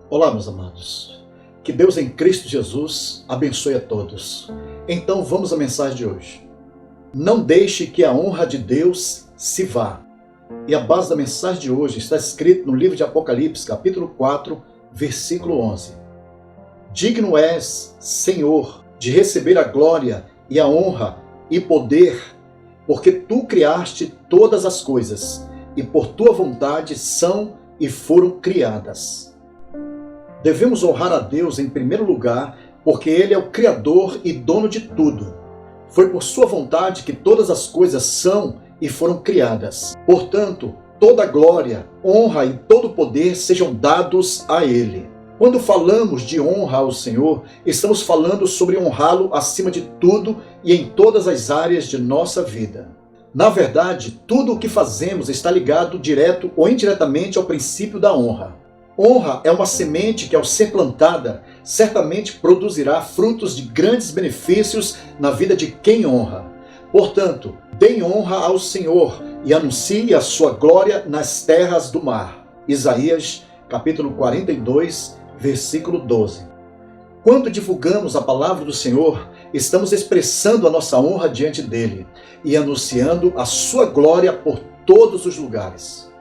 Olá, meus amados. Que Deus em Cristo Jesus abençoe a todos. Então vamos à mensagem de hoje. Não deixe que a honra de Deus se vá. E a base da mensagem de hoje está escrito no livro de Apocalipse, capítulo 4, versículo 11. Digno és, Senhor, de receber a glória e a honra e poder, porque tu criaste todas as coisas, e por tua vontade são e foram criadas. Devemos honrar a Deus em primeiro lugar, porque Ele é o Criador e dono de tudo. Foi por sua vontade que todas as coisas são e foram criadas. Portanto, toda glória, honra e todo poder sejam dados a Ele. Quando falamos de honra ao Senhor, estamos falando sobre honrá-lo acima de tudo e em todas as áreas de nossa vida. Na verdade, tudo o que fazemos está ligado direto ou indiretamente ao princípio da honra. Honra é uma semente que, ao ser plantada, certamente produzirá frutos de grandes benefícios na vida de quem honra. Portanto, deem honra ao Senhor e anuncie a sua glória nas terras do mar. Isaías, capítulo 42, versículo 12. Quando divulgamos a palavra do Senhor, estamos expressando a nossa honra diante dele e anunciando a sua glória por todos os lugares.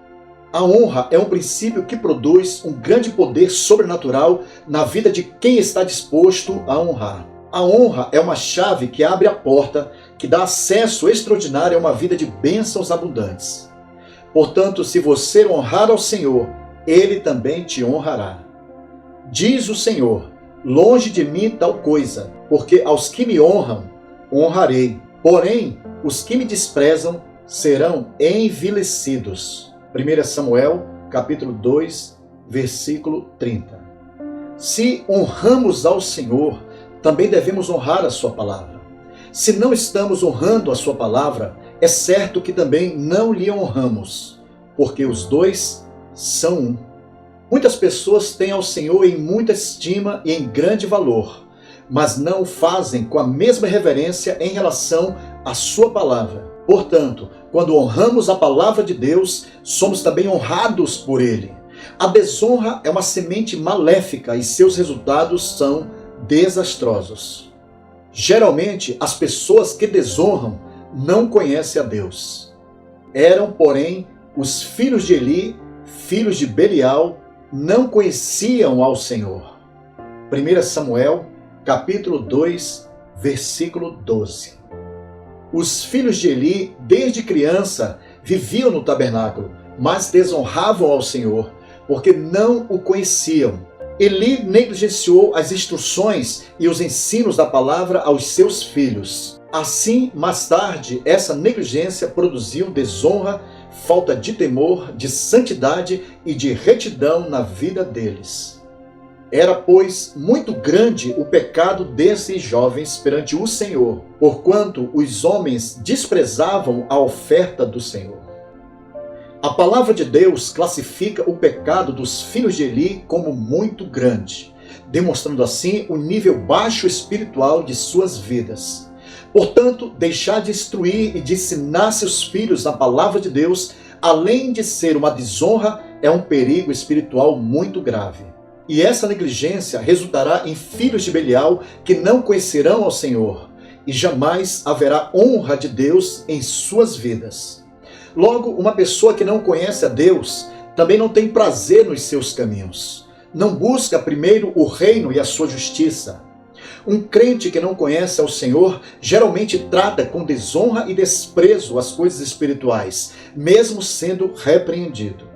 A honra é um princípio que produz um grande poder sobrenatural na vida de quem está disposto a honrar. A honra é uma chave que abre a porta, que dá acesso extraordinário a uma vida de bênçãos abundantes. Portanto, se você honrar ao Senhor, Ele também te honrará. Diz o Senhor: longe de mim tal coisa, porque aos que me honram, honrarei. Porém, os que me desprezam serão envilecidos. 1 Samuel, capítulo 2, versículo 30. Se honramos ao Senhor, também devemos honrar a sua palavra. Se não estamos honrando a sua palavra, é certo que também não lhe honramos, porque os dois são um. Muitas pessoas têm ao Senhor em muita estima e em grande valor, mas não o fazem com a mesma reverência em relação à sua palavra. Portanto, quando honramos a palavra de Deus, somos também honrados por Ele. A desonra é uma semente maléfica e seus resultados são desastrosos. Geralmente, as pessoas que desonram não conhecem a Deus. Eram, porém, os filhos de Eli, filhos de Belial, não conheciam ao Senhor. 1 Samuel, capítulo 2, versículo 12. Os filhos de Eli, desde criança, viviam no tabernáculo, mas desonravam ao Senhor, porque não o conheciam. Eli negligenciou as instruções e os ensinos da palavra aos seus filhos. Assim, mais tarde, essa negligência produziu desonra, falta de temor, de santidade e de retidão na vida deles. Era, pois, muito grande o pecado desses jovens perante o Senhor, porquanto os homens desprezavam a oferta do Senhor. A palavra de Deus classifica o pecado dos filhos de Eli como muito grande, demonstrando assim o nível baixo espiritual de suas vidas. Portanto, deixar de instruir e de ensinar seus filhos na palavra de Deus, além de ser uma desonra, é um perigo espiritual muito grave. E essa negligência resultará em filhos de Belial que não conhecerão ao Senhor, e jamais haverá honra de Deus em suas vidas. Logo, uma pessoa que não conhece a Deus também não tem prazer nos seus caminhos. Não busca primeiro o reino e a sua justiça. Um crente que não conhece ao Senhor geralmente trata com desonra e desprezo as coisas espirituais, mesmo sendo repreendido.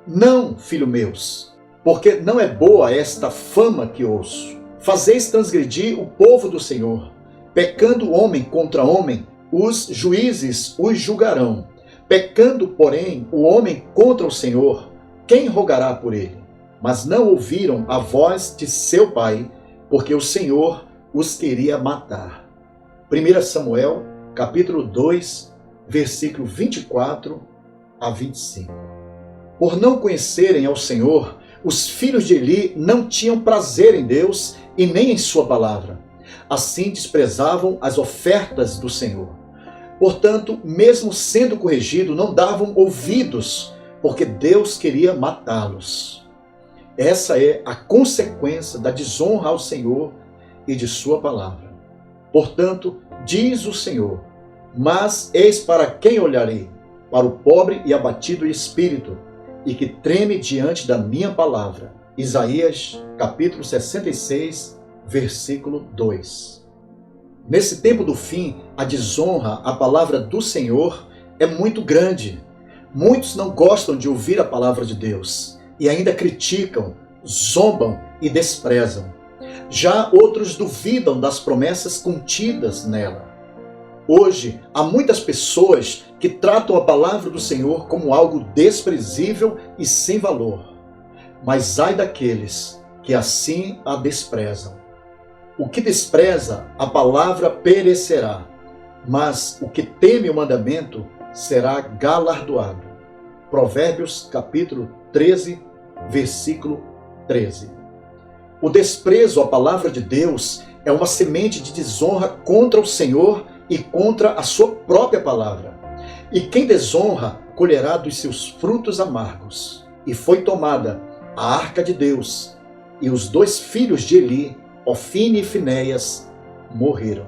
Não, filhos meus, porque não é boa esta fama que ouço. Fazeis transgredir o povo do Senhor. Pecando homem contra homem, os juízes os julgarão. Pecando, porém, o homem contra o Senhor, quem rogará por ele? Mas não ouviram a voz de seu pai, porque o Senhor os queria matar. 1 Samuel, capítulo 2, versículo 24 a 25. Por não conhecerem ao Senhor, os filhos de Eli não tinham prazer em Deus e nem em sua palavra. Assim desprezavam as ofertas do Senhor. Portanto, mesmo sendo corrigido, não davam ouvidos, porque Deus queria matá-los. Essa é a consequência da desonra ao Senhor e de sua palavra. Portanto, diz o Senhor: mas eis para quem olharei? Para o pobre e abatido em espírito, e que treme diante da minha palavra. Isaías, capítulo 66, versículo 2. Nesse tempo do fim, a desonra à palavra do Senhor é muito grande. Muitos não gostam de ouvir a palavra de Deus e ainda criticam, zombam e desprezam. Já outros duvidam das promessas contidas nela. Hoje, há muitas pessoas que tratam a palavra do Senhor como algo desprezível e sem valor. Mas ai daqueles que assim a desprezam. O que despreza a palavra perecerá, mas o que teme o mandamento será galardoado. Provérbios capítulo 13, versículo 13. O desprezo à palavra de Deus é uma semente de desonra contra o Senhor e contra a sua própria palavra. E quem desonra colherá dos seus frutos amargos. E foi tomada a arca de Deus, e os 2 filhos de Eli, Ofni e Finéias, morreram.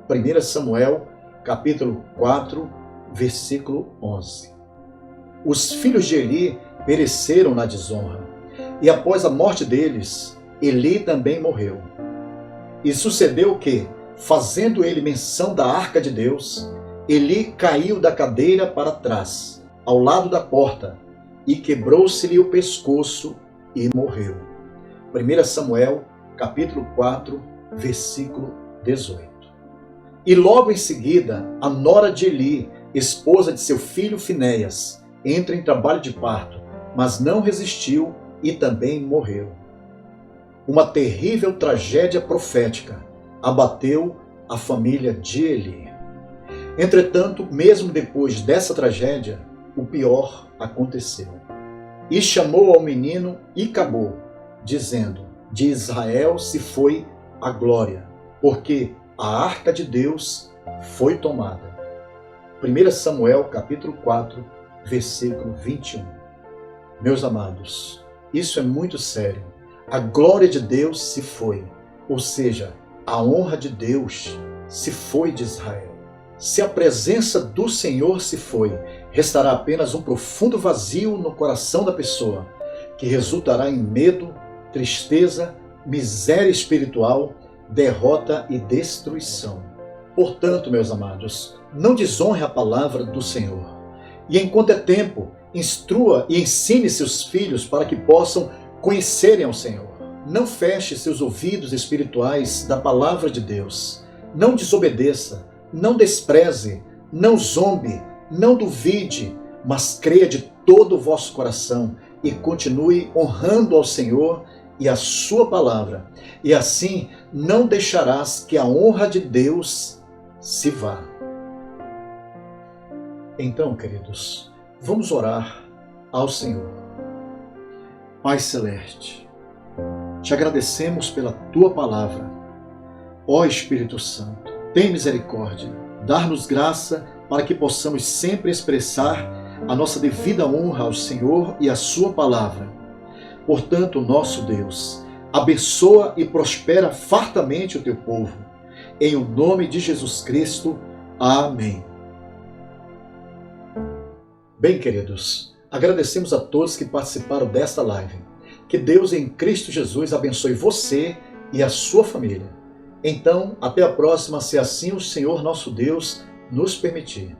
1 Samuel, capítulo 4, versículo 11. Os filhos de Eli pereceram na desonra, e após a morte deles, Eli também morreu. E sucedeu que, fazendo ele menção da arca de Deus, Eli caiu da cadeira para trás, ao lado da porta, e quebrou-se-lhe o pescoço e morreu. 1 Samuel, capítulo 4, versículo 18. E logo em seguida, a nora de Eli, esposa de seu filho Finéias, entra em trabalho de parto, mas não resistiu e também morreu. Uma terrível tragédia profética abateu a família de Eli. Entretanto, mesmo depois dessa tragédia, o pior aconteceu. E chamou ao menino Icabô, dizendo: de Israel se foi a glória, porque a arca de Deus foi tomada. 1 Samuel capítulo 4, versículo 21. Meus amados, isso é muito sério. A glória de Deus se foi, ou seja, a honra de Deus se foi de Israel. Se a presença do Senhor se foi, restará apenas um profundo vazio no coração da pessoa, que resultará em medo, tristeza, miséria espiritual, derrota e destruição. Portanto, meus amados, não desonre a palavra do Senhor. E enquanto é tempo, instrua e ensine seus filhos para que possam conhecerem ao Senhor. Não feche seus ouvidos espirituais da palavra de Deus. Não desobedeça, não despreze, não zombe, não duvide, mas creia de todo o vosso coração e continue honrando ao Senhor e a sua palavra. E assim não deixarás que a honra de Deus se vá. Então, queridos, vamos orar ao Senhor. Pai Celeste, te agradecemos pela Tua palavra. Ó Espírito Santo, tem misericórdia, dar-nos graça para que possamos sempre expressar a nossa devida honra ao Senhor e à Sua palavra. Portanto, nosso Deus, abençoa e prospera fartamente o Teu povo. Em o nome de Jesus Cristo. Amém. Bem, queridos, agradecemos a todos que participaram desta live. Que Deus em Cristo Jesus abençoe você e a sua família. Então, até a próxima, se assim o Senhor nosso Deus nos permitir.